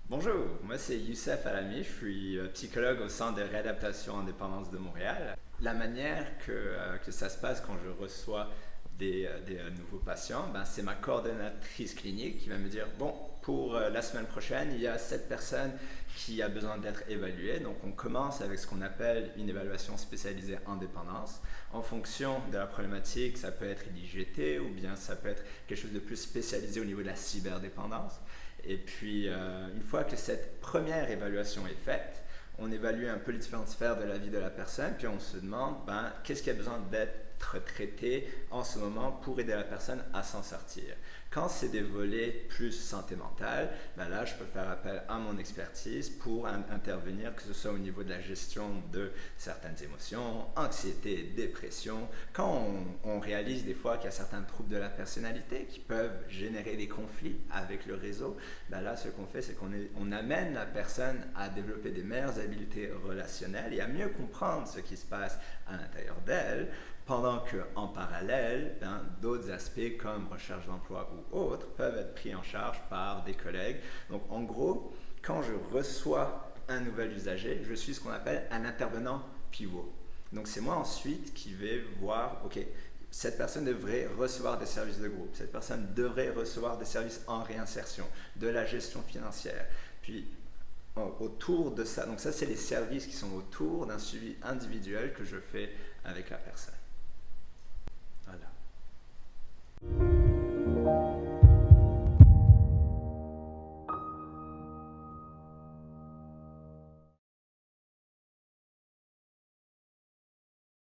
Bonjour, moi c'est Youssef Alami, je suis psychologue au Centre de réadaptation indépendance de Montréal. La manière que ça se passe quand je reçois des nouveaux patients, c'est ma coordonnatrice clinique qui va me dire, bon, pour la semaine prochaine, il y a cette personne qui a besoin d'être évaluée. Donc on commence avec ce qu'on appelle une évaluation spécialisée en dépendance. En fonction de la problématique, ça peut être l'IGT ou bien ça peut être quelque chose de plus spécialisé au niveau de la cyberdépendance. Et puis, une fois que cette première évaluation est faite, on évalue un peu les différentes sphères de la vie de la personne, puis on se demande qu'est-ce qui a besoin d'être traité en ce moment pour aider la personne à s'en sortir. Quand c'est des volets plus santé mentale, là, je peux faire appel à mon expertise pour intervenir, que ce soit au niveau de la gestion de certaines émotions, anxiété, dépression. Quand on réalise des fois qu'il y a certains troubles de la personnalité qui peuvent générer des conflits avec le réseau, là, ce qu'on fait, c'est qu'on amène la personne à développer des meilleures habiletés relationnelles et à mieux comprendre ce qui se passe à l'intérieur d'elle, pendant qu'en parallèle, d'autres aspects comme recherche d'emploi ou autres peuvent être pris en charge par des collègues. Donc en gros, quand je reçois un nouvel usager, je suis ce qu'on appelle un intervenant pivot. Donc c'est moi ensuite qui vais voir, ok, cette personne devrait recevoir des services de groupe, cette personne devrait recevoir des services en réinsertion, de la gestion financière. Puis autour de ça, donc ça c'est les services qui sont autour d'un suivi individuel que je fais avec la personne.